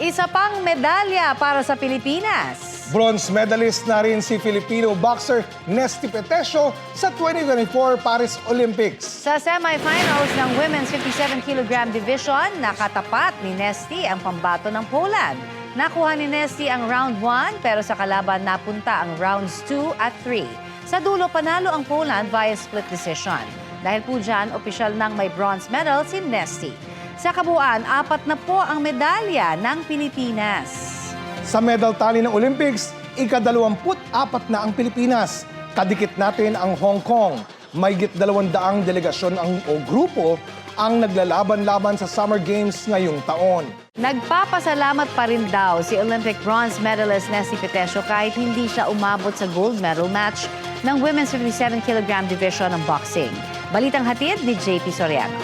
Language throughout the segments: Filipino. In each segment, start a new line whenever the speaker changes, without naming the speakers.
Isa pang medalya para sa Pilipinas.
Bronze medalist na rin si Filipino boxer Nesty Petesio sa 2024 Paris Olympics.
Sa semifinals ng Women's 57 kg division, nakatapat ni Nesty ang pambato ng Poland. Nakuha ni Nesty ang round 1 pero sa kalaban napunta ang rounds 2 at 3. Sa dulo, panalo ang Poland via split decision. Dahil po dyan, opisyal nang may bronze medal si Nesty. Sa kabuuan, 4 na po ang medalya ng Pilipinas.
Sa medal tally ng Olympics, ika-24 na ang Pilipinas. Kadikit natin ang Hong Kong. Mahigit 200 delegasyon o grupo ang naglalaban-laban sa Summer Games ngayong taon.
Nagpapasalamat pa rin daw si Olympic bronze medalist Nesty Petesio kahit hindi siya umabot sa gold medal match ng Women's 57 kg division ng boxing. Balitang hatid ni JP Soriano.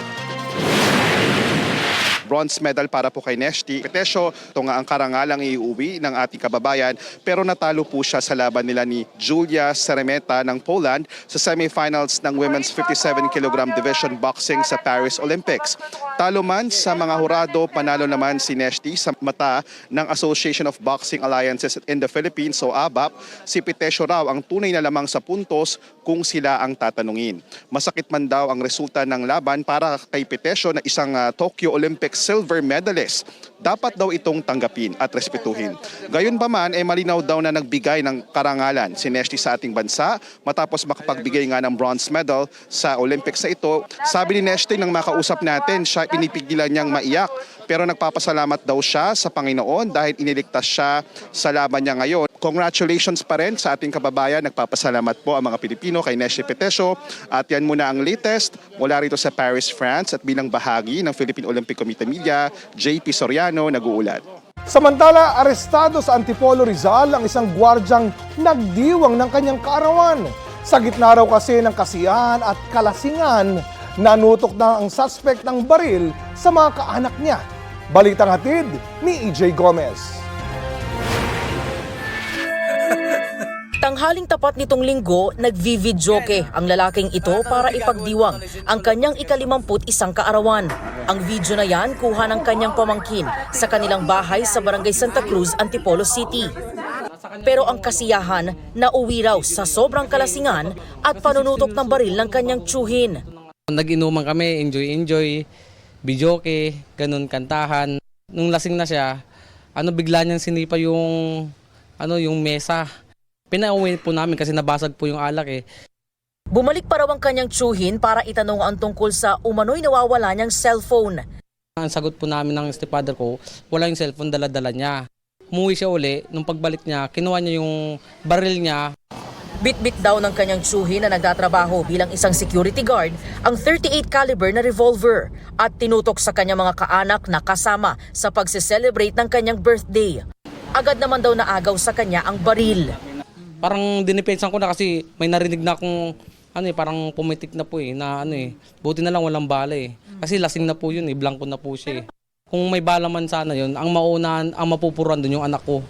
Bronze medal para po kay Nesty Petesio. Ito nga ang karangalang iuwi ng ating kababayan, pero natalo po siya sa laban nila ni Julia Seremeta ng Poland sa semifinals ng Women's 57 kg division boxing sa Paris Olympics. Talo man sa mga hurado, panalo naman si Nesty sa mata ng Association of Boxing Alliances in the Philippines o ABAP. Si Petesio raw ang tunay na lamang sa puntos kung sila ang tatanungin. Masakit man daw ang resulta ng laban para kay Petesio na isang Tokyo Olympics silver medalist. Dapat daw itong tanggapin at respetuhin. Gayunpaman, malinaw daw na nagbigay ng karangalan si Nesty sa ating bansa matapos makapagbigay nga ng bronze medal sa Olympics na ito. Sabi ni Nesty nang makausap natin, siya pinipigilan niyang maiyak pero nagpapasalamat daw siya sa Panginoon dahil iniligtas siya sa laban niya ngayon. Congratulations pa rin sa ating kababayan. Nagpapasalamat po ang mga Pilipino kay Nesty Petesio. At yan muna ang latest mula rito sa Paris, France at bilang bahagi ng Philippine Olympic Committee Media, JP Soriano, nag-uulat.
Samantala, arestado sa Antipolo Rizal ang isang gwardyang nagdiwang ng kanyang kaarawan. Sa gitna raw kasi ng kasiyahan at kalasingan, nanutok na ang suspect ng baril sa mga kaanak niya. Balitang hatid ni EJ Gomez.
Tanghaling tapat nitong linggo, nagvividyoke ang lalaking ito para ipagdiwang ang kanyang ika-51 kaarawan. Ang video na yan kuha ng kanyang pamangkin sa kanilang bahay sa Barangay Santa Cruz, Antipolo City. Pero ang kasiyahan nauwi raw sa sobrang kalasingan at panunutok ng baril ng kanyang tiyuhin.
Nag-inuman kami, enjoy, videoke, ganun, kantahan. Nung lasing na siya, bigla niyang sinipa yung mesa. Pinauwi po namin kasi nabasag po yung alak eh.
Bumalik pa raw ang kanyang tiyuhin para itanong ang tungkol sa umano'y nawawala niyang cellphone.
Ang sagot po namin ng stepfather ko, wala yung cellphone, dala-dala niya. Umuwi siya uli, nung pagbalik niya, kinuha niya yung baril niya.
Bit-bit daw ng kanyang tiyuhin na nagtatrabaho bilang isang security guard ang 38 caliber na revolver at tinutok sa kanyang mga kaanak na kasama sa pagse-celebrate ng kanyang birthday. Agad naman daw naagaw sa kanya ang baril.
Parang dinipensan ko na kasi may narinig na akong parang pumitik na po buti na lang walang bala eh. Kasi lasing na po yun blanco na po siya eh. Kung may bala man sana yun, ang maunahan, ang mapupuran doon yung anak ko.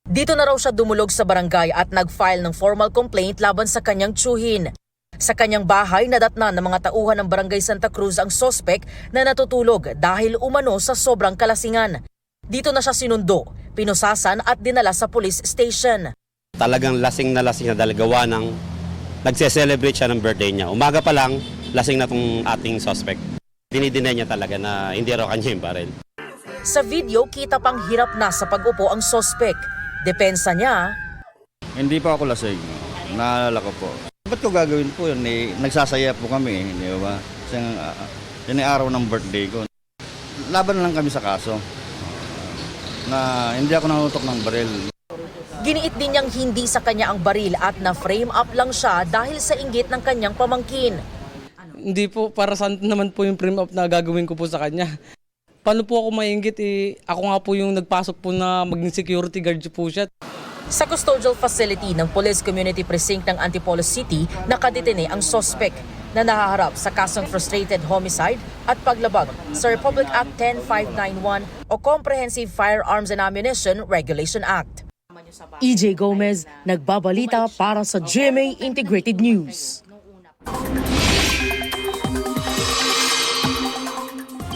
Dito na raw siya dumulog sa barangay at nag-file ng formal complaint laban sa kanyang tiyuhin. Sa kanyang bahay, nadatnan ng mga tauhan ng Barangay Santa Cruz ang sospek na natutulog dahil umano sa sobrang kalasingan. Dito na siya sinundo, pinusasan at dinala sa police station.
Talagang lasing na dahil gawa ng nagse-celebrate siya ng birthday niya. Umaga pa lang, lasing na itong ating suspect. Dinidinay niya talaga na hindi raw kanya yung baril.
Sa video, kita pang hirap na sa pag-upo ang suspect. Depensa niya,
hindi pa ako lasing. Naalala ko po. Ba't ko gagawin po yun? Nagsasaya po kami, di ba? Yan ang araw ng birthday ko. Laban lang kami sa kaso na hindi ako nanutok ng baril.
giniit din niyang hindi sa kanya ang baril at na-frame up lang siya dahil sa inggit ng kanyang pamangkin.
Hindi po, para saan naman po yung frame up na gagawin ko po sa kanya. Paano po ako mainggit ako nga po yung nagpasok po na maging security guard po siya.
Sa custodial facility ng Police Community Precinct ng Antipolo City, nakadetene ang suspect. na nahaharap sa kasong frustrated homicide at paglabag sa Republic Act 10591 o Comprehensive Firearms and Ammunition Regulation Act. EJ Gomez, nagbabalita para sa GMA Integrated News.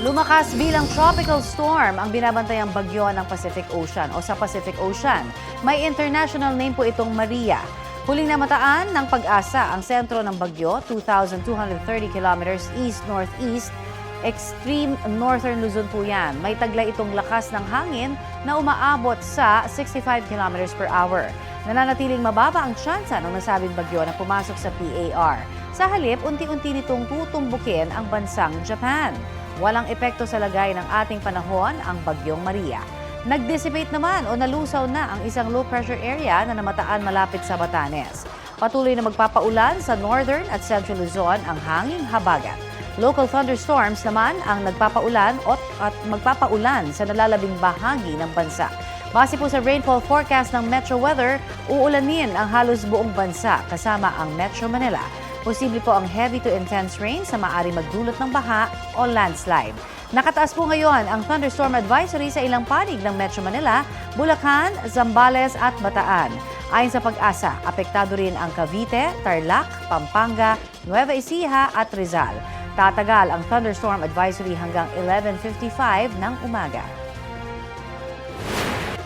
Lumakas bilang tropical storm ang binabantayang bagyo ng Pacific Ocean o sa Pacific Ocean. May international name po itong Maria. Huling namataan ng Pag-asa ang sentro ng bagyo, 2,230 kilometers east-northeast, extreme northern Luzon po yan. May taglay itong lakas ng hangin na umaabot sa 65 kilometers per hour. Nananatiling mababa ang tsansa ng nasabing bagyo na pumasok sa PAR. Sa halip, unti-unti nitong tutumbukin ang bansang Japan. Walang epekto sa lagay ng ating panahon ang bagyong Maria. Nag-dissipate naman o nalusaw na ang isang low pressure area na namataan malapit sa Batanes. Patuloy na magpapaulan sa northern at central Luzon ang hanging habagat. Local thunderstorms naman ang nagpapaulan at magpapaulan sa nalalabing bahagi ng bansa. Base po sa rainfall forecast ng Metro Weather, uulanin ang halos buong bansa kasama ang Metro Manila. Posible po ang heavy to intense rain sa maaaring magdulot ng baha o landslide. Nakataas po ngayon ang thunderstorm advisory sa ilang panig ng Metro Manila, Bulacan, Zambales at Bataan. Ayon sa Pag-asa, apektado rin ang Cavite, Tarlac, Pampanga, Nueva Ecija at Rizal. Tatagal ang thunderstorm advisory hanggang 11:55 ng umaga.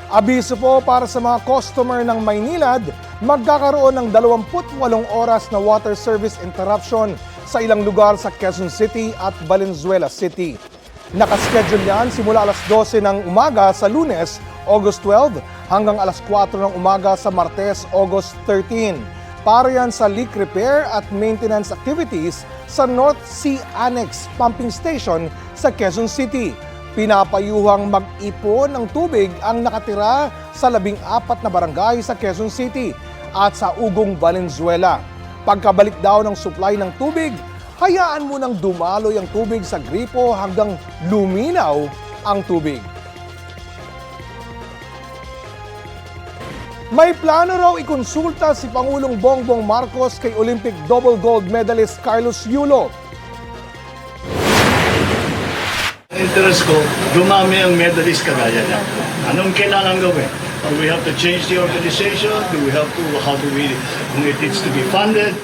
Abiso po para sa mga customer ng Maynilad, magkakaroon ng 28 oras na water service interruption sa ilang lugar sa Quezon City at Valenzuela City. Nakaschedule yan simula alas 12 ng umaga sa Lunes, August 12, hanggang alas 4 ng umaga sa Martes, August 13. Para yan sa leak repair at maintenance activities sa North Sea Annex Pumping Station sa Quezon City. Pinapayuhang mag-ipon ng tubig ang nakatira sa 14 na barangay sa Quezon City at sa Ugong, Valenzuela. Pagkabalik daw ng supply ng tubig, hayaan mo nang dumaloy ang tubig sa gripo hanggang luminaw ang tubig. May plano raw ikonsulta si Pangulong Bongbong Marcos kay Olympic double gold medalist Carlos Yulo.
Interest ko, dumami ang medalist kagaya niya. Anong kailangan gawin? We have to change the organization. How do we, kung it needs to be funded?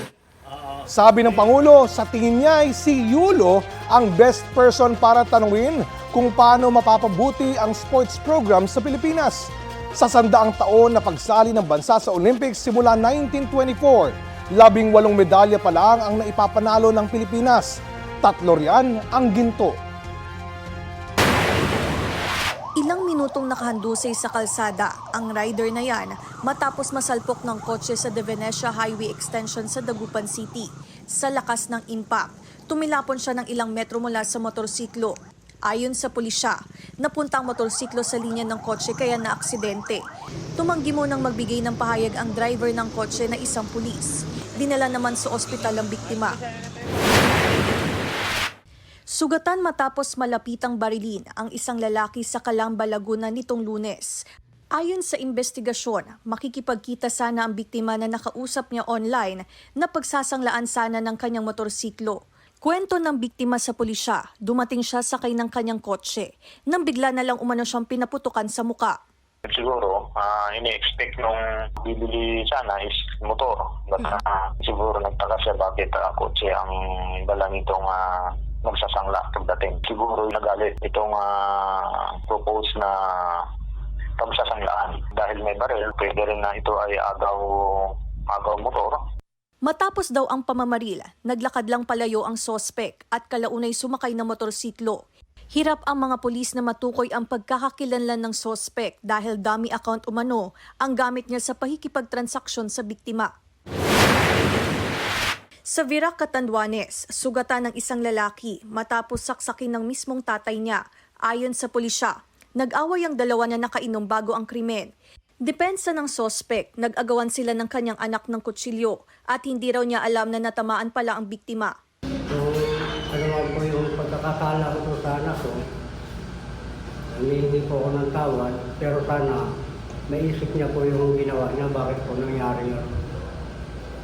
Sabi ng Pangulo, sa tingin niya ay si Yulo ang best person para tanungin kung paano mapapabuti ang sports program sa Pilipinas. Sa 100 taon na pagsali ng bansa sa Olympics simula 1924, 18 medalya pa lang ang naipapanalo ng Pilipinas. 3 riyan ang ginto.
Ilang minutong nakahandusay sa kalsada ang rider na yan matapos masalpok ng kotse sa De Venecia Highway Extension sa Dagupan City. Sa lakas ng impact, tumilapon siya ng ilang metro mula sa motorsiklo. Ayon sa pulisya, napunta ang motorsiklo sa linya ng kotse kaya naaksidente. Tumanggi mo nang magbigay ng pahayag ang driver ng kotse na isang pulis. Dinala naman sa ospital ang biktima. Sugatan matapos malapitang barilin ang isang lalaki sa Calamba, Laguna nitong Lunes. Ayon sa investigasyon, makikipagkita sana ang biktima na nakausap niya online na pagsasanglaan sana ng kanyang motorsiklo. Kwento ng biktima sa pulisya, dumating siya sakay ng kanyang kotse nang bigla na lang umano siyang pinaputukan sa muka.
Siguro, ini-expect nung bibili sana is motor. But siguro nagtaka siya bakit kotse ang dala nitong magsasangla pagdating. Siguro nagalit itong propose na pagsasanglaan. Dahil may baril, pwede rin na ito ay agaw motor.
Matapos daw ang pamamaril, naglakad lang palayo ang sospek at kalaunay sumakay ng motorsiklo. Hirap ang mga pulis na matukoy ang pagkakakilanlan ng sospek dahil dummy account umano ang gamit niya sa pakikipagtransaksyon sa biktima. Sa Virac, Catanduanes, sugatan ng isang lalaki matapos saksakin ng mismong tatay niya. Ayon sa pulisya, nag-away ang dalawa na nakainom bago ang krimen. Depensa ng sospek, nag-agawan sila ng kanyang anak ng kutsilyo at hindi raw niya alam na natamaan pala ang biktima.
Ano man po yung pagkakakala ko sa anak ko, hindi po ako ng tawad, pero sana maisip niya po yung ginawa niya, bakit po nangyari yun.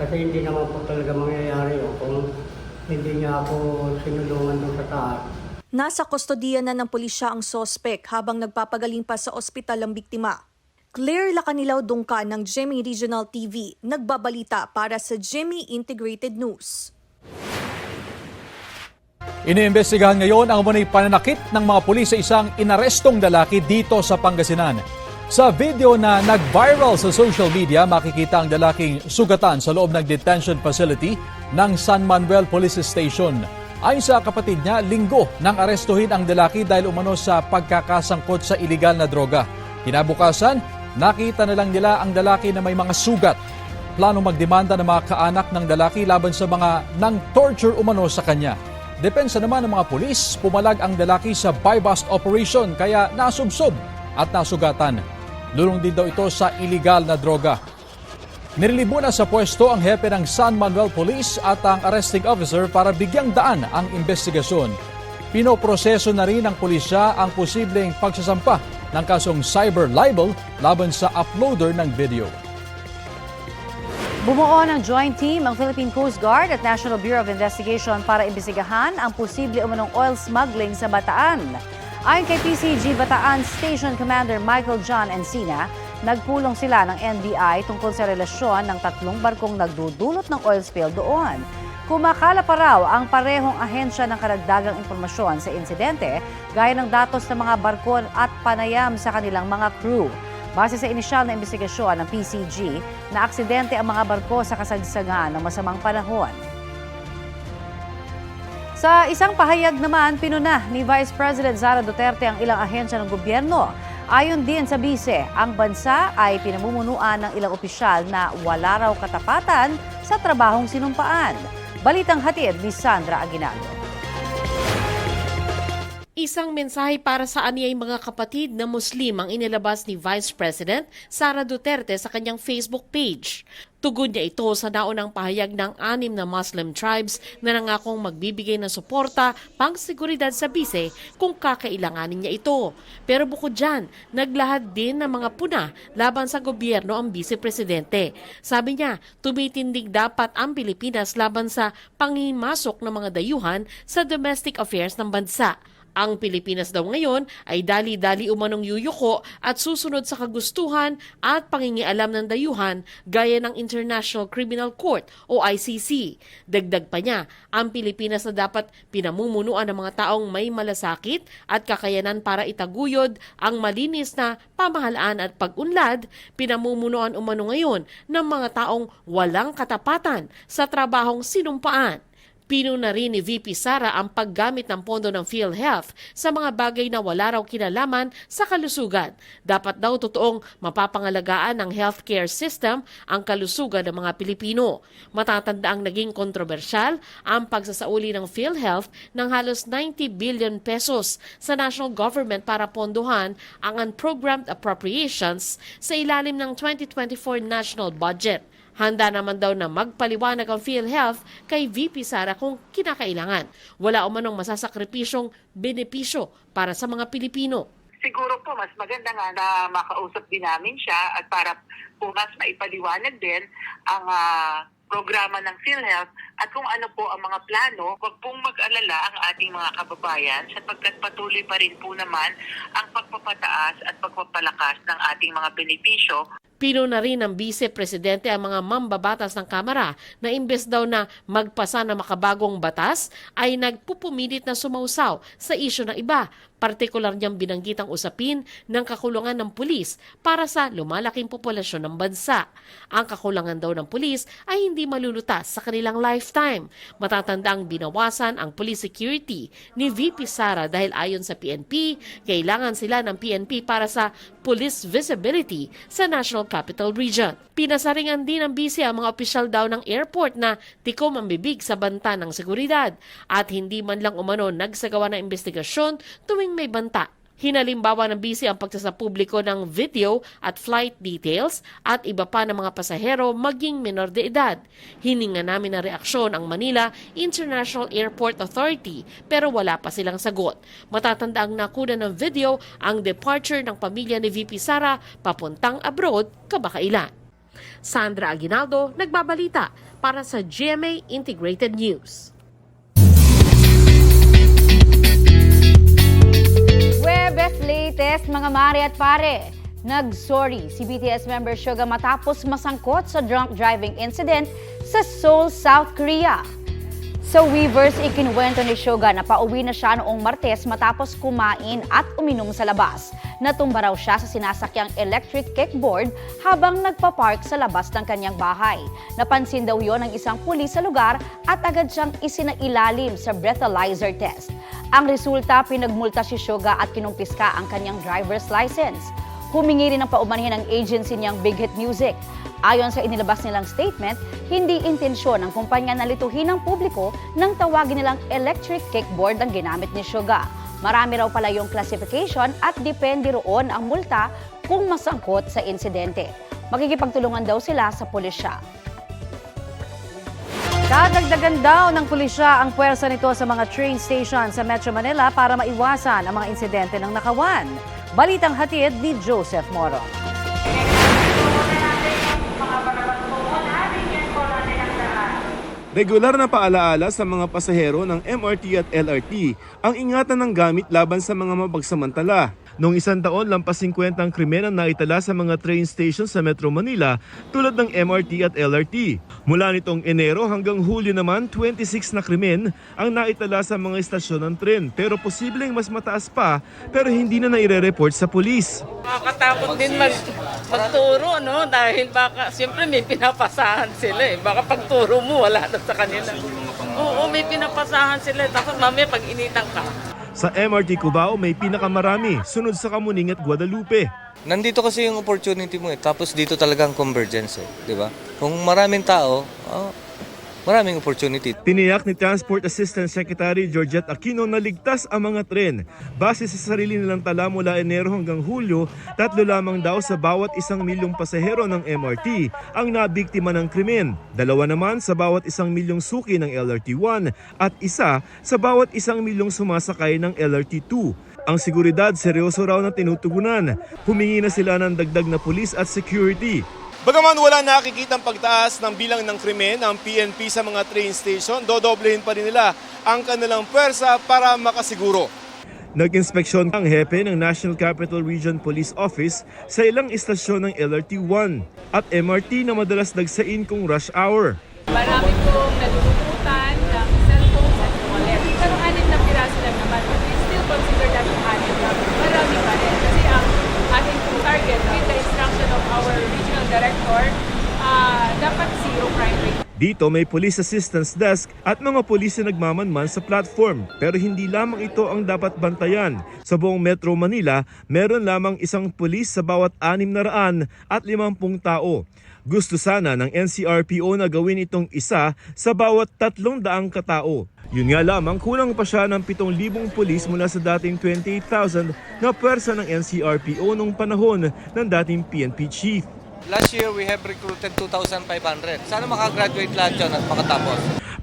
Kasi hindi naman po talaga mangyayari yun kung Hindi niya ako sinulungan doon sa taas.
Nasa kustodiya na ng pulisya ang sospek habang nagpapagaling pa sa ospital ang biktima. Claire Lacanilaw Dungka ng Jimmy Regional TV, nagbabalita para sa Jimmy Integrated News.
Iniimbestigahan ngayon ang umunay pananakit ng mga pulis sa isang inarestong lalaki dito sa Pangasinan. Sa video na nag-viral sa social media, makikita ang lalaking sugatan sa loob ng detention facility ng San Manuel Police Station. Ayon sa kapatid niya, linggo nang arestuhin ang lalaki dahil umano sa pagkakasangkot sa iligal na droga. Kinabukasan, nakita na lang nila ang lalaki na may mga sugat. Plano magdemanda ng mga kaanak ng lalaki laban sa mga nang-torture umano sa kanya. Depensa naman ng mga pulis, pumalag ang lalaki sa buy-bust operation kaya nasubsob at nasugatan. Lulong din daw ito sa iligal na droga. Nirelibo na sa pwesto ang hepe ng San Manuel Police at ang arresting officer para bigyang daan ang investigasyon. Pinoproseso na rin ng pulisya ang posibleng pagsasampa ng kasong cyber libel laban sa uploader ng video.
Bumuo ng joint team ang Philippine Coast Guard at National Bureau of Investigation para imbestigahan ang posible umanong oil smuggling sa Bataan. Ayon kay PCG Bataan Station Commander Michael John Encina, nagpulong sila ng NBI tungkol sa relasyon ng 3 barkong nagdudulot ng oil spill doon. Kumakala pa raw ang parehong ahensya ng karagdagang impormasyon sa insidente gaya ng datos ng mga barko at panayam sa kanilang mga crew. Base sa inisyal na investigasyon ng PCG, na aksidente ang mga barko sa kasagsagan ng masamang panahon. Sa isang pahayag naman, pinuna ni Vice President Sara Duterte ang ilang ahensya ng gobyerno. Ayon din sa bise, ang bansa ay pinamumunuan ng ilang opisyal na wala raw katapatan sa trabahong sinumpaan. Balitang hatid ni Sandra Aguinaldo.
Isang mensahe para sa aniyay mga kapatid na Muslim ang inilabas ni Vice President Sara Duterte sa kanyang Facebook page. Tugon niya ito sa naunang pahayag ng 6 na Muslim tribes na nangakong magbibigay ng suporta pang-seguridad sa bise kung kakailanganin niya ito. Pero bukod dyan, naglahad din ng mga puna laban sa gobyerno ang vice-presidente. Sabi niya, tumitindig dapat ang Pilipinas laban sa panghimasok ng mga dayuhan sa domestic affairs ng bansa. Ang Pilipinas daw ngayon ay dali-dali umanong yuyuko at susunod sa kagustuhan at pangingialam ng dayuhan gaya ng International Criminal Court o ICC. Dagdag pa niya, ang Pilipinas na dapat pinamumunuan ng mga taong may malasakit at kakayanan para itaguyod ang malinis na pamahalaan at pag-unlad, pinamumunuan umano ngayon ng mga taong walang katapatan sa trabahong sinumpaan. Pinuna rin ni VP Sara ang paggamit ng pondo ng PhilHealth sa mga bagay na wala raw kinalaman sa kalusugan. Dapat daw totoong mapapangalagaan ng healthcare system ang kalusugan ng mga Pilipino. Matatanda ang naging kontrobersyal ang pagsasauli ng PhilHealth ng halos 90 billion pesos sa national government para pondohan ang unprogrammed appropriations sa ilalim ng 2024 national budget. Handa naman daw na magpaliwanag ang PhilHealth kay VP Sara kung kinakailangan. Wala umanong masasakripisyong benepisyo para sa mga Pilipino.
Siguro po mas maganda nga na makausap din namin siya at para po mas maipaliwanag din ang programa ng PhilHealth at kung ano po ang mga plano. Huwag pong mag-alala ang ating mga kababayan sapagkat patuloy pa rin po naman ang pagpapataas at pagpapalakas ng ating mga benepisyo.
Pinuna rin ng Vice-Presidente ang mga mambabatas ng Kamara na imbes daw na magpasa ng makabagong batas ay nagpupumilit na sumausaw sa isyu ng iba. Partikular niyang binanggit ang usapin ng kakulangan ng pulis para sa lumalaking populasyon ng bansa. Ang kakulangan daw ng pulis ay hindi malulutas sa kanilang lifetime. Matatandang binawasan ang police security ni VP Sara dahil ayon sa PNP, kailangan sila ng PNP para sa police visibility sa National Capital Region. Pinasaringan din ng bise ang mga opisyal daw ng airport na tikom ang bibig sa banta ng seguridad at hindi man lang umano nagsagawa ng investigasyon tuwing may banta. Hinalimbawa ng bise ang pagsasapubliko ng video at flight details at iba pa ng mga pasahero maging menor de edad. Hininga namin ng reaksyon ang Manila International Airport Authority pero wala pa silang sagot. Matatanda ang nakuna ng video ang departure ng pamilya ni VP Sara papuntang abroad kabakailan. Sandra Aguinaldo, nagbabalita para sa GMA Integrated News.
Webes latest, mga mare at pare. Nag-sorry si BTS member Suga matapos masangkot sa drunk driving incident sa Seoul, South Korea. Sa Weverse, ikinuwento ni Suga na pauwi na siya noong Martes matapos kumain at uminom sa labas. Natumba raw siya sa sinasakyang electric kickboard habang nagpa-park sa labas ng kanyang bahay. Napansin daw yon ng isang pulis sa lugar at agad siyang isinailalim sa breathalyzer test. Ang resulta, pinagmulta si Suga at kinumpiska ang kanyang driver's license. Humingi rin ng paumanhin ng agency niyang Big Hit Music. Ayon sa inilabas nilang statement, hindi intensyon ng kumpanya na lituhin ng publiko nang tawagin nilang electric kickboard ang ginamit ni Suga. Marami raw pala yung classification at depende roon ang multa kung masangkot sa insidente. Makikipagtulungan daw sila sa pulisya. Dadagdagan daw ng pulisya ang puwersa nito sa mga train station sa Metro Manila para maiwasan ang mga insidente ng nakawan. Balitang hatid ni Joseph Moro.
Regular na paalaala sa mga pasahero ng MRT at LRT ang ingatan ng gamit laban sa mga mapagsamantala. Noong 1 taon, lampas 50 ang krimen ang naitala sa mga train stations sa Metro Manila tulad ng MRT at LRT. Mula nitong Enero hanggang Hulyo naman, 26 na krimen ang naitala sa mga istasyon ng tren. Pero posibleng mas mataas pa pero hindi na naire-report sa pulis.
Nakakatakot din magturo, no? Dahil baka, siyempre may pinapasahan sila eh. Baka pagturo mo, wala na sa kanila. Oo, may pinapasahan sila. Tapos mamaya pag initan ka.
Sa MRT Cubao, may pinakamarami, sunod sa Kamuning at Guadalupe.
Nandito kasi yung opportunity mo eh. Tapos dito talaga ang convergence eh. Di ba? Kung maraming tao, maraming opportunity.
Tiniyak ni Transport Assistant Secretary Georgette Aquino na ligtas ang mga tren. Base sa sarili nilang tala mula Enero hanggang Hulyo, 3 lamang daw sa bawat 1 milyong pasahero ng MRT ang nabiktima ng krimen. 2 naman sa bawat 1 milyong suki ng LRT1 at 1 sa bawat 1 milyong sumasakay ng LRT2. Ang seguridad seryoso raw na tinutugunan. Humingi na sila ng dagdag na pulis at security. Bagaman wala nakikitang pagtaas ng bilang ng krimen ang PNP sa mga train station, dodoblehin pa rin nila ang kanilang pwersa para makasiguro. Nag-inspeksyon ang hepe ng National Capital Region Police Office sa ilang istasyon ng LRT1 at MRT na madalas dagsain kung rush hour.
Marami pong nalulutan ng cellphones at wallet. Pero 6 na piraso lang naman. We still consider that 6 na marami pa rin. Kasi ang ating target with the instruction of our regional director, dapat 0 crime rate.
Dito may police assistance desk at mga pulis na nagmamanman sa platform. Pero hindi lamang ito ang dapat bantayan. Sa buong Metro Manila, meron lamang 1 pulis sa bawat 650 tao. Gusto sana ng NCRPO na gawin itong 1 sa bawat 300 katao. Yun nga lamang, kulang pa siya ng 7,000 pulis mula sa dating 28,000 na pwersa ng NCRPO nung panahon ng dating PNP chief.
Last year, we have recruited 2,500. Sana makagraduate lahat yun at makatapos.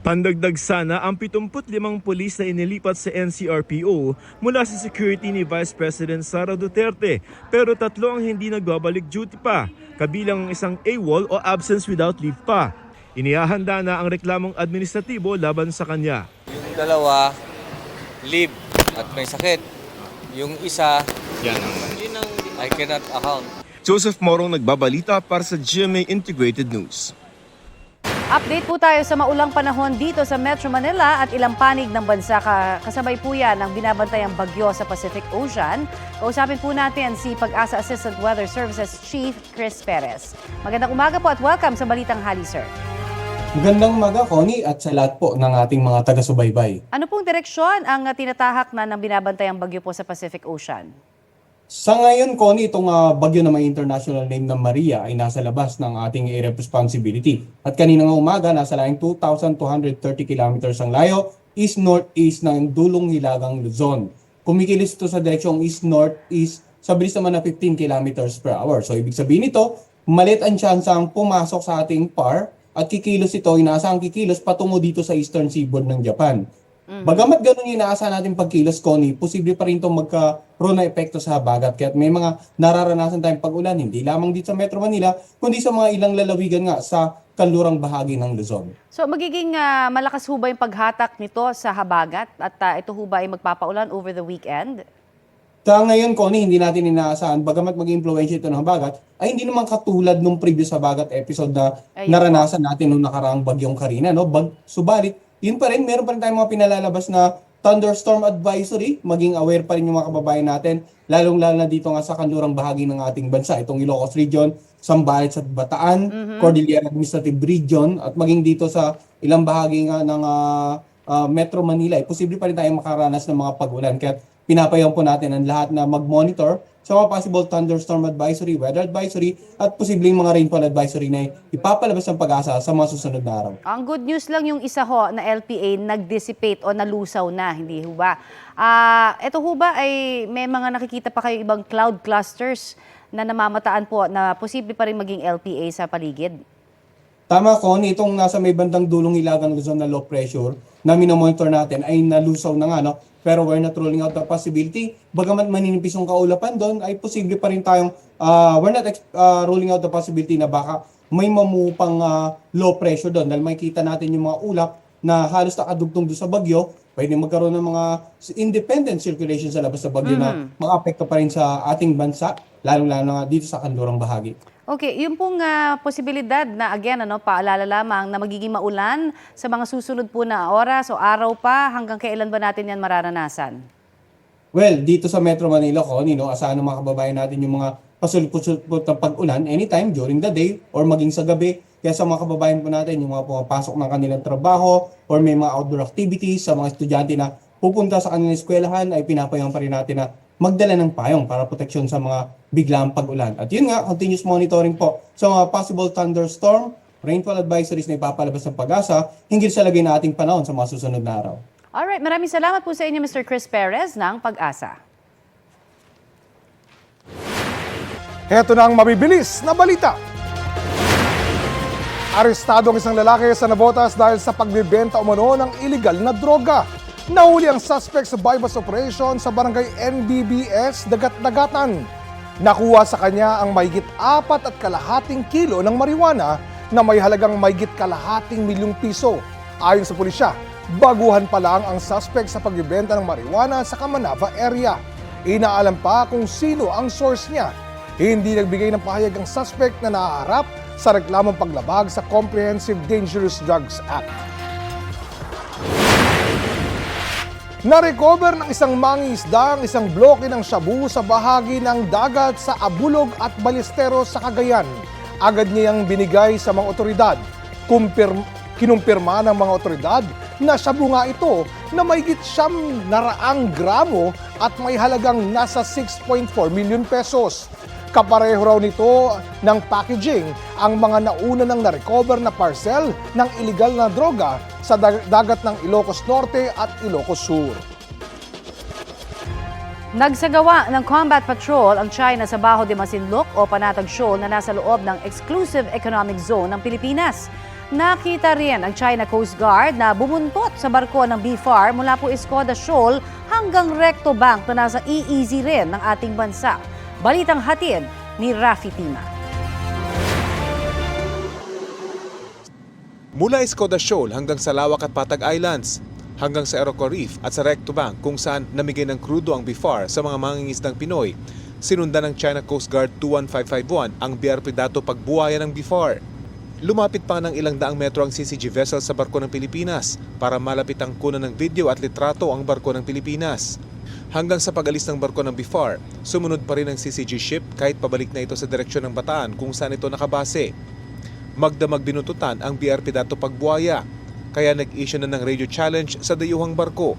Pandagdag sana ang 75 pulis na inilipat sa NCRPO mula sa security ni Vice President Sara Duterte. Pero 3 ang hindi nagbabalik duty pa, kabilang ang 1 AWOL o absence without leave pa. Inihahanda na ang reklamong administratibo laban sa kanya.
Yung 2, leave at may sakit. Yung 1, yun ang I cannot account.
Joseph Morong nagbabalita para sa GMA Integrated News.
Update po tayo sa maulang panahon dito sa Metro Manila at ilang panig ng bansa. Kasabay po yan ng binabantayang bagyo sa Pacific Ocean. Kausapin po natin si Pag-asa Assistant Weather Services Chief Chris Perez. Magandang umaga po at welcome sa Balitang Hali, sir.
Magandang umaga, Connie, at sa lahat po ng ating mga taga-subaybay.
Ano pong direksyon ang tinatahak na ng binabantayang bagyo po sa Pacific Ocean?
Sa ngayon, Connie, itong bagyo na may international name na Maria ay nasa labas ng ating area of responsibility. At kanina nga umaga, nasa laing 2,230 kilometers ang layo, east-northeast ng dulong hilagang Luzon. Kumikilos ito sa direksyong east-northeast sa bilis naman na 15 kilometers per hour. So, ibig sabihin nito, maliit ang tsansang pumasok sa ating PAR at kikilos ito, inaasahang kikilos patungo dito sa eastern seaboard ng Japan. Bagamat ganun yung inaasahan natin pagkilos, Connie, posible pa rin itong magkaroon na epekto sa habagat. Kaya may mga nararanasan tayong pag-ulan, hindi lamang dito sa Metro Manila, kundi sa mga ilang lalawigan nga sa kanlurang bahagi ng Luzon.
So magiging malakas ho ba yung paghatak nito sa habagat at ito ho ba ay magpapaulan over the weekend?
Kaya ngayon, Connie, hindi natin inaasahan, bagamat mag-influensya ito ng habagat, ay hindi naman katulad nung previous habagat episode na naranasan natin nung nakaraang bagyong Karina. No? Subalit, yun pa rin, meron pa rin tayong mga pinalalabas na thunderstorm advisory, maging aware pa rin yung mga kababayan natin, lalong-lalo na dito nga sa kanlurang bahagi ng ating bansa, itong Ilocos Region, Zambales at Bataan, Cordillera Administrative Region, at maging dito sa ilang bahagi nga ng Metro Manila, posible pa rin tayong makaranas ng mga pag-ulan. Kaya pinapayaw po natin ang lahat na mag-monitor sa mga possible thunderstorm advisory, weather advisory, at posibleng mga rainfall advisory na ipapalabas ng Pag-asa sa mga susunod na araw.
Ang good news lang yung isa ho na LPA nag-dissipate o nalusaw na, hindi ho ba? Ito ho ba ay may mga nakikita pa kayo ibang cloud clusters na namamataan po na posible pa rin maging LPA sa paligid?
Tama, Connie, itong nasa may bandang dulong Hilagang Luzon na low pressure na minomonitor natin ay nalusaw na nga, no? Pero we're not ruling out the possibility. Bagamat maninipis yung kaulapan doon, ay posible pa rin tayong, we're not ruling out the possibility na baka may mamupang low pressure doon. Dahil makikita natin yung mga ulap na halos nakadugtong doon sa bagyo, pwede magkaroon ng mga independent circulation sa labas sa bagyo na maka-apekto pa rin sa ating bansa, lalo-lalo na dito sa kanlurang bahagi.
Okay, yung pong posibilidad na again, paalala lamang na magiging maulan sa mga susunod po na oras o araw pa, hanggang kailan ba natin yan mararanasan?
Well, dito sa Metro Manila, Connie, asahan ng mga kababayan natin yung mga pasulput-sulput ng pag-ulan anytime during the day or maging sa gabi. Kaya sa mga kababayan po natin, yung mga pumapasok ng kanilang trabaho or may mga outdoor activities, sa mga estudyante na pupunta sa kanilang eskwelahan, ay pinapayang pa rin natin na magdala ng payong para proteksyon sa mga biglang pag-ulan. At yun nga, continuous monitoring po sa mga possible thunderstorm, rainfall advisories na ipapalabas ng Pag-asa hinggil sa lagay na ating panahon sa mga susunod na araw.
Alright, maraming salamat po sa inyo, Mr. Chris Perez ng Pag-asa.
Heto na ang mabibilis na balita. Arestado ang isang lalaki sa Navotas dahil sa pagbebenta umano ng illegal na droga. Nahuli ang suspect sa bypass operation sa barangay NBBS, Dagat-Dagatan. Nakuha sa kanya ang mahigit 4.5 kilo ng marijuana na may halagang mahigit 250,000 piso. Ayon sa pulisya, baguhan pa lang ang suspect sa pagbebenta ng marijuana sa Kamanava area. Inaalam pa kung sino ang source niya. Hindi nagbigay ng pahayag ang suspect na nahaharap sa reklamong paglabag sa Comprehensive Dangerous Drugs Act. Na-recover ng isang mangingisda ang isang bloke ng shabu sa bahagi ng dagat sa Abulog at Balesteros sa Cagayan. Agad niyang binigay sa mga otoridad. Kinumpirma ng mga otoridad na shabu nga ito na mahigit 900 gramo at may halagang nasa 6.4 million pesos. Kapareho raw nito ng packaging ang mga nauna ng na-recover na parcel ng illegal na droga sa dagat ng Ilocos Norte at Ilocos Sur.
Nagsagawa ng combat patrol ang China sa Bajo de Masinloc o Panatag Shoal na nasa loob ng Exclusive Economic Zone ng Pilipinas. Nakita rin ang China Coast Guard na bumuntot sa barko ng BFAR mula po Escoda Shoal hanggang Recto Bank na nasa EEZ rin ng ating bansa. Balitang hatid ni Rafi Tima.
Mula Escoda Shoal hanggang sa Lawak at Patag Islands, hanggang sa Aroco Reef at sa Recto Bank kung saan namigay ng krudo ang BFAR sa mga mangingisdang Pinoy, sinundan ng China Coast Guard 21551 ang BRP Dato pagbuhaya ng BFAR. Lumapit pa ng ilang daang metro ang CCG vessel sa barko ng Pilipinas para malapit ang kunan ng video at litrato ang barko ng Pilipinas. Hanggang sa pag-alis ng barko ng BFAR, sumunod pa rin ang CCG ship kahit pabalik na ito sa direksyon ng Bataan kung saan ito nakabase. Magdamag binututan ang BRP Dato pagbuhaya, kaya nag-issue na ng radio challenge sa dayuhang barko.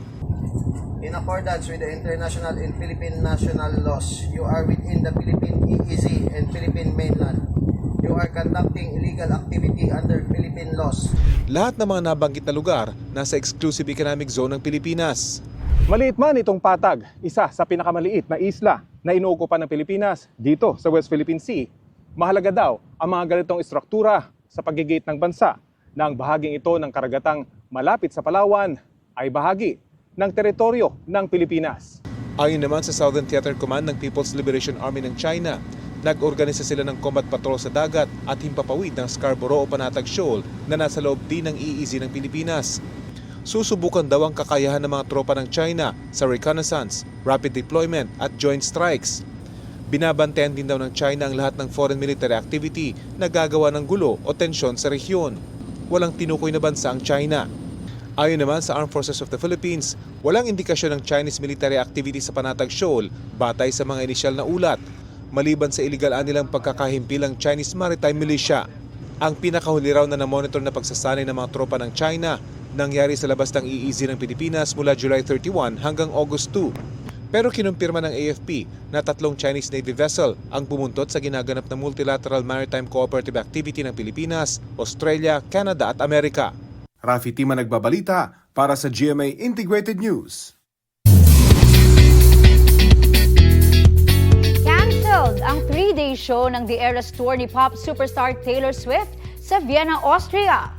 In accordance with the international and Philippine national laws, you are within the Philippine EEZ and Philippine mainland. You are conducting illegal activity under Philippine laws.
Lahat ng mga nabanggit na lugar nasa Exclusive Economic Zone ng Pilipinas.
Maliit man itong Patag, isa sa pinakamaliit na isla na inuukupan ng Pilipinas dito sa West Philippine Sea, mahalaga daw ang mga ganitong istruktura sa paggigate ng bansa na ang bahaging ito ng karagatang malapit sa Palawan ay bahagi ng teritoryo ng Pilipinas.
Ayon naman sa Southern Theater Command ng People's Liberation Army ng China, nag-organisa sila ng combat patrol sa dagat at himpapawid ng Scarborough o Panatag Shoal na nasa loob din ng EEZ ng Pilipinas. susubukan daw ang kakayahan ng mga tropa ng China sa reconnaissance, rapid deployment at joint strikes. Binabantayan din daw ng China ang lahat ng foreign military activity na gagawa ng gulo o tensyon sa rehiyon. Walang tinukoy na bansa ang China. Ayon naman sa Armed Forces of the Philippines, walang indikasyon ng Chinese military activity sa Panatag Shoal batay sa mga inisyal na ulat, maliban sa iligal nilang pagkakahimpilang Chinese Maritime Militia. Ang pinakahuli raw na namonitor na pagsasanay ng mga tropa ng China nangyari sa labas ng EEZ ng Pilipinas mula July 31 hanggang August 2. Pero kinumpirma ng AFP na 3 Chinese Navy vessel ang pumuntot sa ginaganap na multilateral maritime cooperative activity ng Pilipinas, Australia, Canada at Amerika.
Rafi Tima nagbabalita para sa GMA Integrated News.
Cancelled ang 3-day show ng The Eras Tour ni pop superstar Taylor Swift sa Vienna, Austria.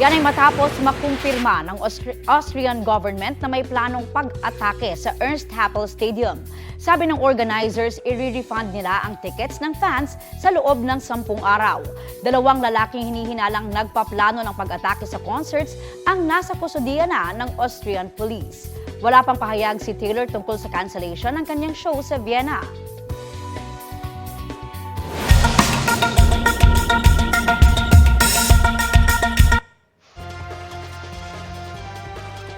Yan ay matapos makumpirma ng Austrian government na may planong pag-atake sa Ernst Happel Stadium. Sabi ng organizers, i-refund nila ang tickets ng fans sa loob ng 10 araw. 2 lalaking hinihinalang nagpaplano ng pag-atake sa concerts ang nasa kustudiya na ng Austrian police. Wala pang pahayag si Taylor tungkol sa cancellation ng kanyang show sa Vienna.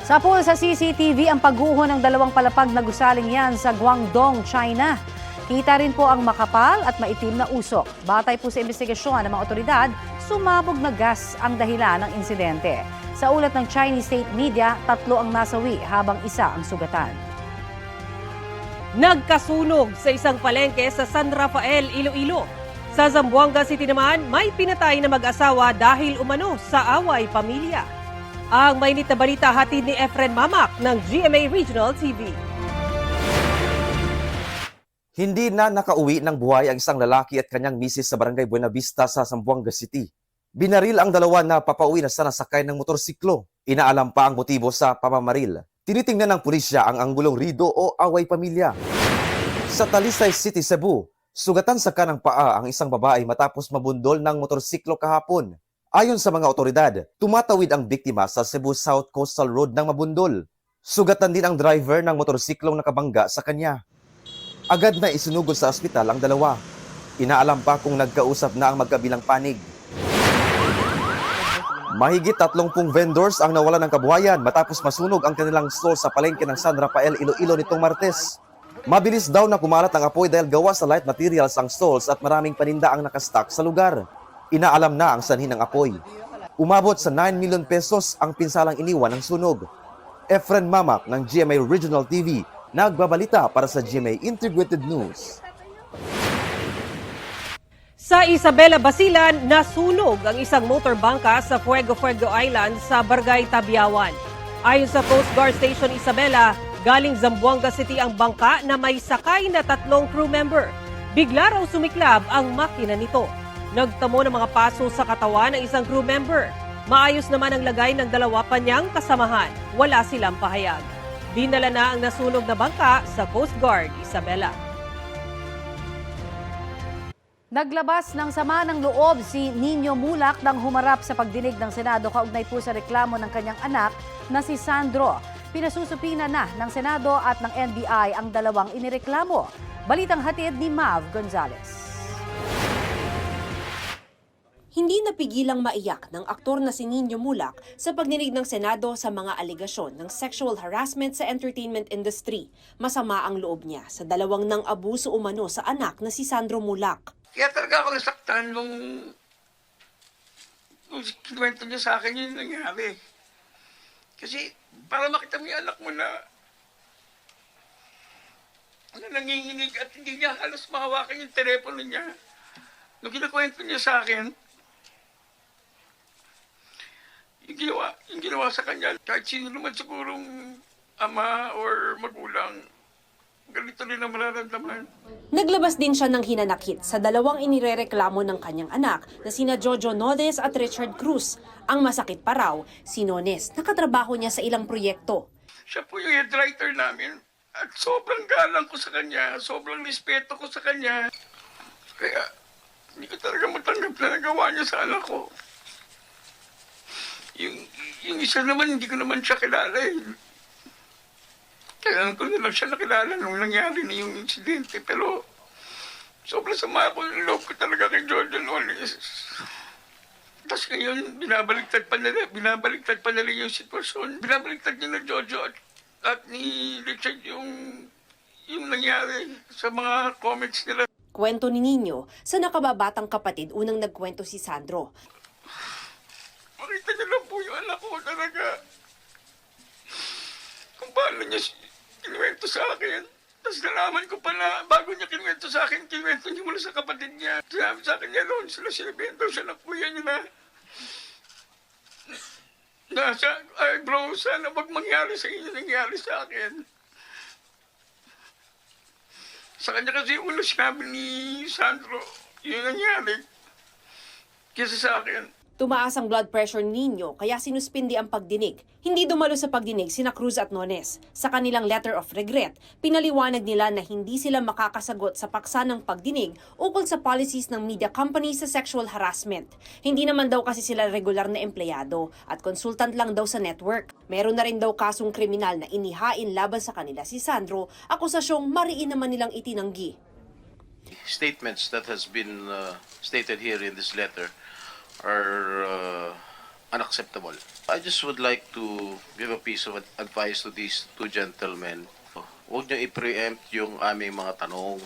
Sa pool sa CCTV ang pagguho ng 2 palapag na gusaling yan sa Guangdong, China. Kita rin po ang makapal at maitim na usok. Batay po sa investigasyon ng mga otoridad, sumabog na gas ang dahilan ng insidente. Sa ulat ng Chinese state media, 3 ang nasawi habang 1 ang sugatan.
Nagkasunog sa isang palengke sa San Rafael, Iloilo. Sa Zamboanga City naman, may pinatay na mag-asawa dahil umano sa away pamilya. Ang mainit na balita hatid ni Efren Mamak ng GMA Regional TV.
Hindi na nakauwi ng buhay ang isang lalaki at kanyang misis sa Barangay Buena Vista sa Zamboanga City. Binaril ang 2 na papauwi na sa nasakay ng motorsiklo. Inaalam pa ang motibo sa pamamaril. Tinitingnan ng pulisya ang anggulong rido o away pamilya. Sa Talisay City, Cebu, sugatan sa kanang paa ang isang babae matapos mabundol ng motorsiklo kahapon. Ayon sa mga otoridad, tumatawid ang biktima sa Cebu South Coastal Road ng mabundol. Sugatan din ang driver ng motorsiklong nakabangga sa kanya. Agad na isinugod sa ospital ang 2. Inaalam pa kung nagkausap na ang magkabilang panig. Mahigit 30 vendors ang nawalan ng kabuhayan matapos masunog ang kanilang store sa palengke ng San Rafael, Iloilo nitong Martes. Mabilis daw na kumalat ang apoy dahil gawa sa light materials ang stalls at maraming paninda ang nakastock sa lugar. Inaalam na ang sanhi ng apoy. Umabot sa 9 million pesos ang pinsalang iniwan ng sunog. Efren Mamak ng GMA Regional TV, nagbabalita para sa GMA Integrated News.
Sa Isabela, Basilan, nasunog ang isang motorbangka sa Fuego Island sa Barangay Tabiawan. Ayon sa Coast Guard Station Isabela, galing Zamboanga City ang bangka na may sakay na 3 crew member. Bigla raw sumiklab ang makina nito. Nagtamo ng mga paso sa katawan ng isang crew member. Maayos naman ang lagay ng 2 pa niyang kasamahan. Wala silang pahayag. Dinala na ang nasunog na bangka sa Coast Guard, Isabela.
Naglabas ng sama ng loob si Nino Mulak nang humarap sa pagdinig ng Senado kaugnay po sa reklamo ng kanyang anak na si Sandro. Pinasusupinan na ng Senado at ng NBI ang 2 inireklamo. Balitang hatid ni Mav Gonzalez.
Hindi napigilang maiyak ng aktor na si Nino Mulak sa pagdinig ng Senado sa mga alegasyon ng sexual harassment sa entertainment industry. Masama ang loob niya sa 2 nang abuso umano sa anak na si Sandro Mulak.
Kaya talaga ako nasaktan nung kinuwento niya sa akin yung nangyari. Kasi para makita mo yung anak mo na nanginginig at hindi niya halos mahawakan yung telepono niya. Nung kinakwento niya sa akin, yung ginawa sa kanya, kahit sino naman sigurong ama or magulang, ganito rin ang mararamdaman.
Naglabas din siya ng hinanakit sa 2 inirereklamo ng kanyang anak na sina Jojo Nodes at Richard Cruz. Ang masakit pa raw, si Nones, nakatrabaho niya sa ilang proyekto.
Siya po yung head writer namin at sobrang galang ko sa kanya, sobrang respeto ko sa kanya. Kaya hindi ko talaga matanggap na nagawa niya sa anak ko. Yung isa naman, hindi ko naman siya kilala eh. Kailangan ko na lang siya nakilala nung nangyari na yung insidente. Pero sobrang sama ako yung loob ko talaga kay Jordan Oles. Tapos ngayon, binabaliktad pa nila yung sitwasyon. Binabaliktad niya na Jojo at ni Richard yung nangyari sa mga comments nila.
Kwento ni Nino, sa nakababatang kapatid unang nagkwento si Sandro.
Makita niyo lang po yung anak ko talaga. Kung paano niya kinuwento sa akin. Tapos nalaman ko pa na bago niya kinuwento sa akin, kinuwento niya mula sa kapatid niya. Sabi sa akin niya noon, sila sinibento siya ng kuya niya na ay bro, sana wag mangyari sa inyo nangyari sa akin. Sa kanya kasi una sinabi ni Sandro, yun nangyari kesa sa akin.
Tumaas ang blood pressure ni Nino kaya sinuspindi ang pagdinig. Hindi dumalo sa pagdinig sina Cruz at Nones. Sa kanilang letter of regret, pinaliwanag nila na hindi sila makakasagot sa paksa ng pagdinig ukol sa policies ng media companies sa sexual harassment. Hindi naman daw kasi sila regular na empleyado at consultant lang daw sa network. Meron na rin daw kasong kriminal na inihain laban sa kanila si Sandro, akusasyong mariin naman nilang itinanggi.
Statements that has been stated here in this letter are unacceptable. I just would like to give a piece of advice to these two gentlemen. Huwag niyo i-preempt yung aming mga tanong.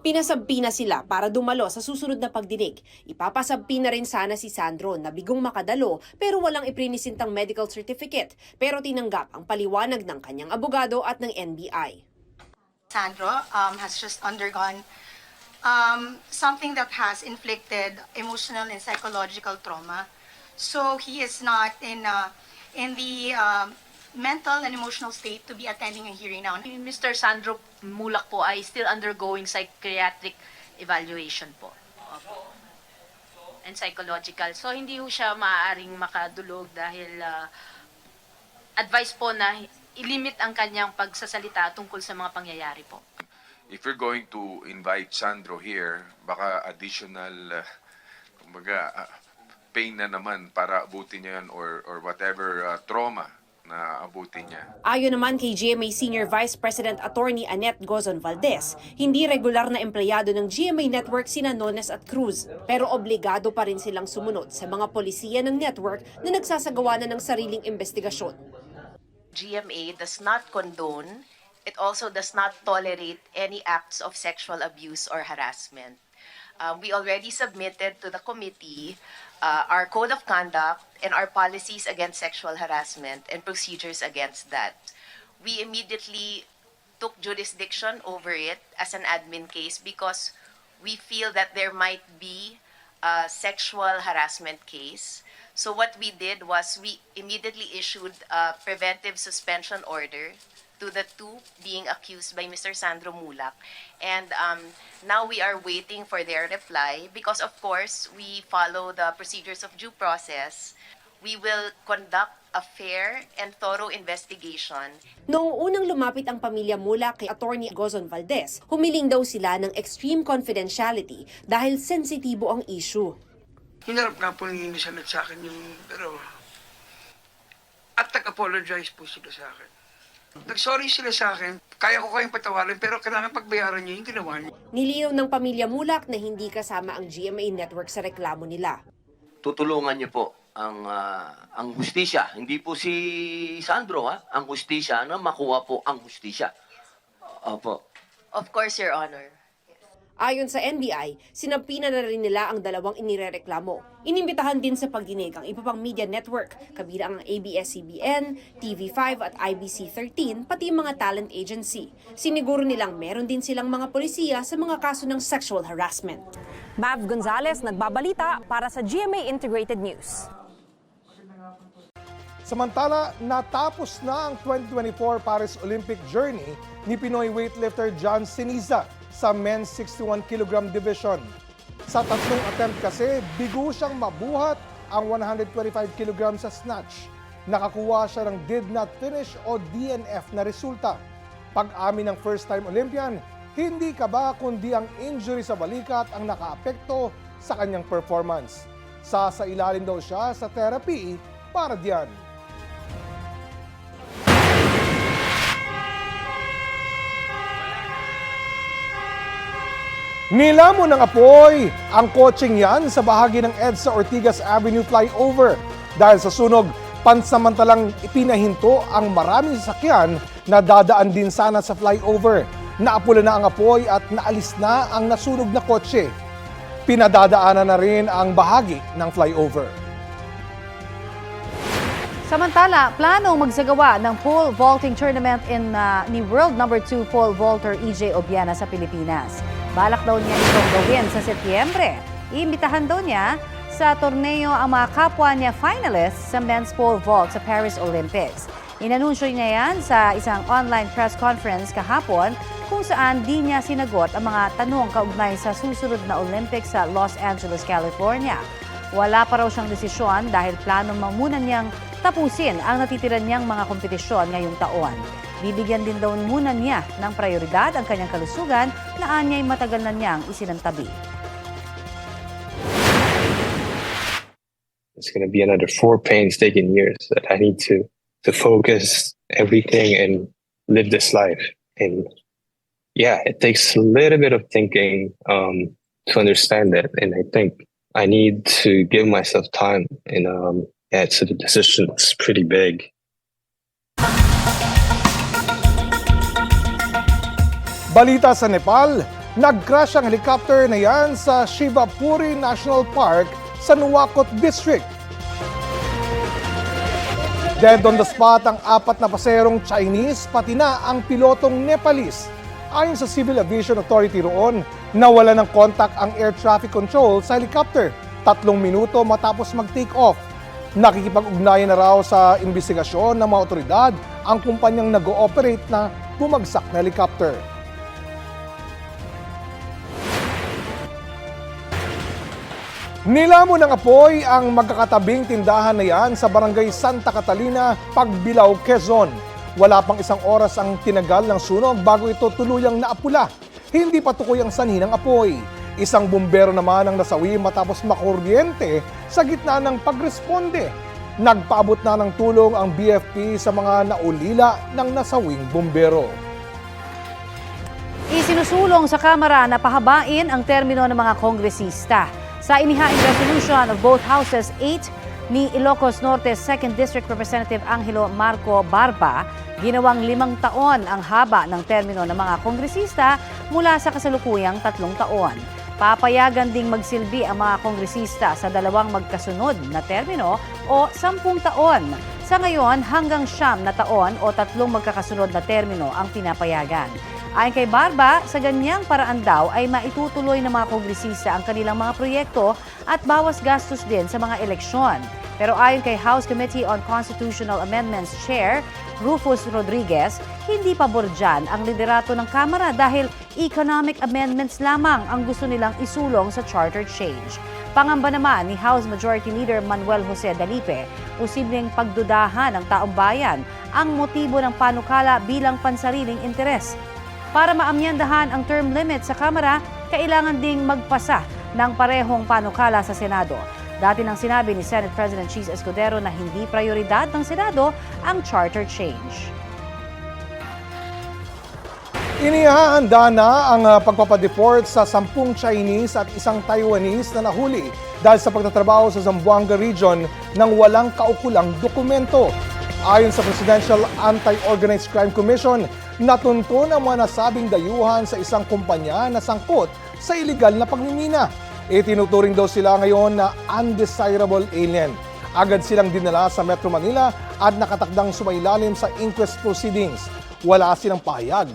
Pinasabpi na sila para dumalo sa susunod na pagdinig. Ipapasabpi na rin sana si Sandro na bigong makadalo pero walang iprinisintang medical certificate pero tinanggap ang paliwanag ng kanyang abogado at ng NBI.
Sandro has just undergone something that has inflicted emotional and psychological trauma. So he is not in the mental and emotional state to be attending a hearing now.
Mr. Sandro Mulak po ay still undergoing psychiatric evaluation po. And psychological. So hindi po siya maaaring makadulog dahil advice po na ilimit ang kanyang pagsasalita tungkol sa mga pangyayari po.
If you're going to invite Sandro here, baka additional pain na naman para abutin niya yan or whatever trauma na abutin niya.
Ayon naman kay GMA Senior Vice President Attorney Annette Gozon Valdez, hindi regular na empleyado ng GMA Network sina Nones at Cruz, pero obligado pa rin silang sumunod sa mga polisiya ng network na nagsasagawa na ng sariling investigasyon.
GMA does not condone. It also does not tolerate any acts of sexual abuse or harassment. We already submitted to the committee our code of conduct and our policies against sexual harassment and procedures against that. We immediately took jurisdiction over it as an admin case because we feel that there might be a sexual harassment case. So what we did was we immediately issued a preventive suspension order to the two being accused by Mr. Sandro Mulak. And now we are waiting for their reply because, of course, we follow the procedures of due process. We will conduct a fair and thorough investigation.
Noong unang lumapit ang pamilya Mulak kay Attorney Gozon Valdez, humiling daw sila ng extreme confidentiality dahil sensitibo ang issue.
Hinarap nga po ni Sanet sa akin yung, pero at nag-apologize po sila sa akin. Nag-sorry sila sa akin, kaya ko kayong patawarin pero kailangan pagbayaran niyo yung ginawa niyo.
Nilinaw ng pamilya Mulak na hindi kasama ang GMA Network sa reklamo nila.
Tutulungan niyo po ang hustisya, hindi po si Sandro ang hustisya na makuha po ang hustisya. Opo.
Of course, Your Honor.
Ayon sa NBI, sinampina na rin nila ang dalawang inirereklamo. Inimbitahan din sa pagdinig ang iba pang media network, kabilang ang ABS-CBN, TV5 at IBC13, pati mga talent agency. Siniguro nilang meron din silang mga polisiya sa mga kaso ng sexual harassment.
Mav Gonzalez, nagbabalita para sa GMA Integrated News.
Samantala, natapos na ang 2024 Paris Olympic journey ni Pinoy weightlifter John Siniza sa men's 61 kg division. Sa tatlong attempt kasi, bigo siyang mabuhat ang 125 kg sa snatch. Nakakuha siya ng did not finish o DNF na resulta. Pag-amin ng first-time Olympian, hindi kaba kundi ang injury sa balikat ang nakaapekto sa kanyang performance. Sasailalim daw siya sa therapy para diyan. Nilamon ng apoy ang kotseng yan sa bahagi ng EDSA Ortigas Avenue flyover. Dahil sa sunog, pansamantalang ipinahinto ang maraming sasakyan na dadaan din sana sa flyover. Naapula na ang apoy at naalis na ang nasunog na kotse. Pinadadaanan na rin ang bahagi ng flyover.
Samantala, planong magsagawa ng pole vaulting tournament ni World No. 2 pole vaulter EJ Obiana sa Pilipinas. Balak daw niya itong gawin sa Setyembre. Iimbitahan daw niya sa torneo ang mga kapwa niya finalists sa men's pole vault sa Paris Olympics. Inanunsyo niya yan sa isang online press conference kahapon kung saan di niya sinagot ang mga tanong kaugnay sa susunod na Olympics sa Los Angeles, California. Wala pa raw siyang desisyon dahil plano muna niyang tapusin ang natitira niyang mga kompetisyon ngayong taon. Bibigyan din daw muna niya ng prioridad ang kanyang kalusugan na anya'y matagal na niyang isinantabi.
It's going to be another 4 painstaking years that I need to focus everything and live this life. And yeah, it takes a little bit of thinking to understand that. And I think I need to give myself time. And so the decision is pretty big.
Balita sa Nepal, nag-crash ang helicopter na yan sa Shivapuri National Park sa Nuwakot District. Dead on the spot ang 4 na paserong Chinese pati na ang pilotong Nepalese. Ayon sa Civil Aviation Authority roon, nawala ng contact ang air traffic control sa helicopter 3 minuto matapos mag-take off. Nakikipag-ugnayan na raw sa investigasyon ng mga otoridad ang kumpanyang nag-ooperate na bumagsak na helicopter. Nilamon ng apoy ang magkakatabing tindahan na yan sa barangay Santa Catalina, Pagbilao, Quezon. Wala pang 1 oras ang tinagal ng sunog bago ito tuluyang naapula. Hindi patukoy ang sanhi ng apoy. Isang bumbero naman ang nasawi matapos makuryente sa gitna ng pagresponde. Nagpaabot na ng tulong ang BFP sa mga naulila ng nasawing bumbero.
Isinusulong sa Kamara na pahabain ang termino ng mga kongresista. Sa inihaing resolution of both houses 8 ni Ilocos Norte 2nd District Representative Angelo Marco Barba, ginawang 5 taon ang haba ng termino ng mga kongresista mula sa kasalukuyang 3 taon. Papayagan ding magsilbi ang mga kongresista sa 2 magkasunod na termino o 10 taon. Sa ngayon, hanggang 9 na taon o 3 magkakasunod na termino ang pinapayagan. Ayon kay Barba, sa ganyang paraan daw ay maitutuloy ng mga kongresista ang kanilang mga proyekto at bawas gastos din sa mga eleksyon. Pero ayon kay House Committee on Constitutional Amendments Chair Rufus Rodriguez, hindi pabor dyan ang liderato ng Kamara dahil economic amendments lamang ang gusto nilang isulong sa charter change. Pangamba naman ni House Majority Leader Manuel Jose Dalipe, posibleng pagdudahan ng taong bayan ang motibo ng panukala bilang pansariling interes. Para maamyandahan ang term limit sa Kamara, kailangan ding magpasa ng parehong panukala sa Senado. Dati nang sinabi ni Senate President Cheese Escudero na hindi prioridad ng Senado ang charter change.
Inihahanda na ang pagpapadeport sa 10 Chinese at 1 Taiwanese na nahuli dahil sa pagtatrabaho sa Zamboanga Region nang walang kaukulang dokumento. Ayon sa Presidential Anti-Organized Crime Commission, natuntun ang mga nasabing dayuhan sa isang kumpanya na sangkot sa iligal na pagmimina. Itinuturing daw sila ngayon na undesirable alien. Agad silang dinala sa Metro Manila at nakatakdang sumailalim sa inquest proceedings. Wala silang pahayag.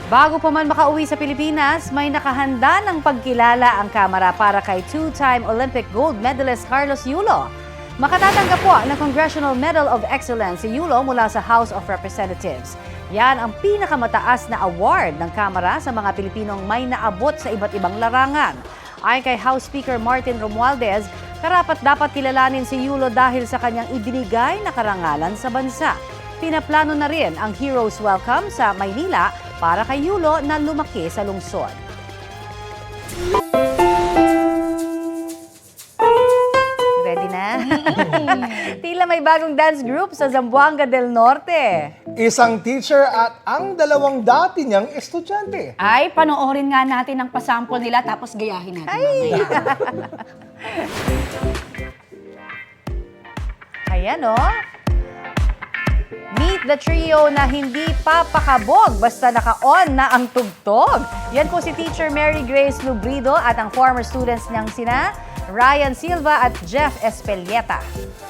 Bago pa man makauwi sa Pilipinas, may nakahanda ng pagkilala ang Kamara para kay 2-time Olympic gold medalist Carlos Yulo. Makatatanggap po ng Congressional Medal of Excellence si Yulo mula sa House of Representatives. Yan ang pinakamataas na award ng Kamara sa mga Pilipinong may naabot sa iba't ibang larangan. Ayon kay House Speaker Martin Romualdez, karapat dapat kilalanin si Yulo dahil sa kanyang ibinigay na karangalan sa bansa. Pinaplano na rin ang Heroes Welcome sa Maynila para kay Yulo na lumaki sa lungsod. Ready na? Tila may bagong dance group sa Zamboanga del Norte.
Isang teacher at ang dalawang dati niyang estudyante.
Ay, panoorin nga natin ang pasample nila tapos gayahin natin.
Ayan o. Meet the trio na hindi papakabog basta naka-on na ang tugtog. Yan po si Teacher Mary Grace Lubrido at ang former students niyang sina Ryan Silva at Jeff Espelieta.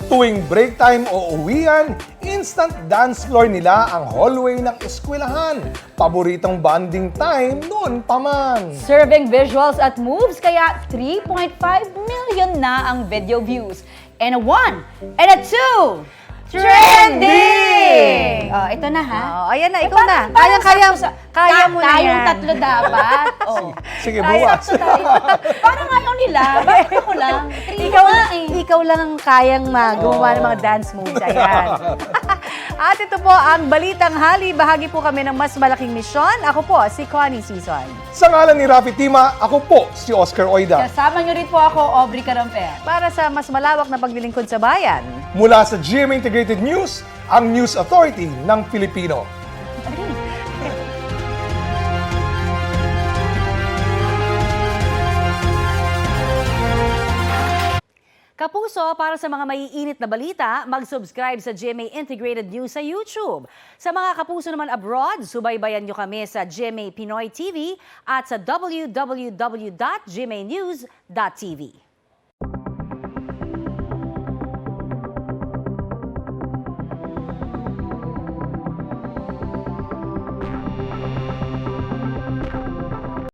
Tuwing break time o uwian, instant dance floor nila ang hallway ng eskwelahan. Paboritong bonding time noon pa man.
Serving visuals at moves, kaya 3.5 million na ang video views. And a 1, and a 2, trending!
Oh,
ito na ha.
Oh, ayan na, ikaw na. Kaya mo na yan.
Tayong tatlo dapat. Oh.
Sige, bukas.
Parang ayaw nila. Bakit ako lang?
Ikaw lang ang kayang gumawa ng mga dance moves. Ayan. At ito po ang Balitang Hali. Bahagi po kami ng mas malaking misyon. Ako po, si Connie Sison.
Sa ngalan ni Rafi Tima, ako po si Oscar Oida.
Kasama niyo rin po ako, Aubrey Caramper.
Para sa mas malawak na paglilingkod sa bayan.
Mula sa GMA Integrated News, ang News Authority ng Pilipino.
Kapuso, para sa mga maiinit na balita, mag-subscribe sa GMA Integrated News sa YouTube. Sa mga kapuso naman abroad, subaybayan nyo kami sa GMA Pinoy TV at sa www.gmanews.tv.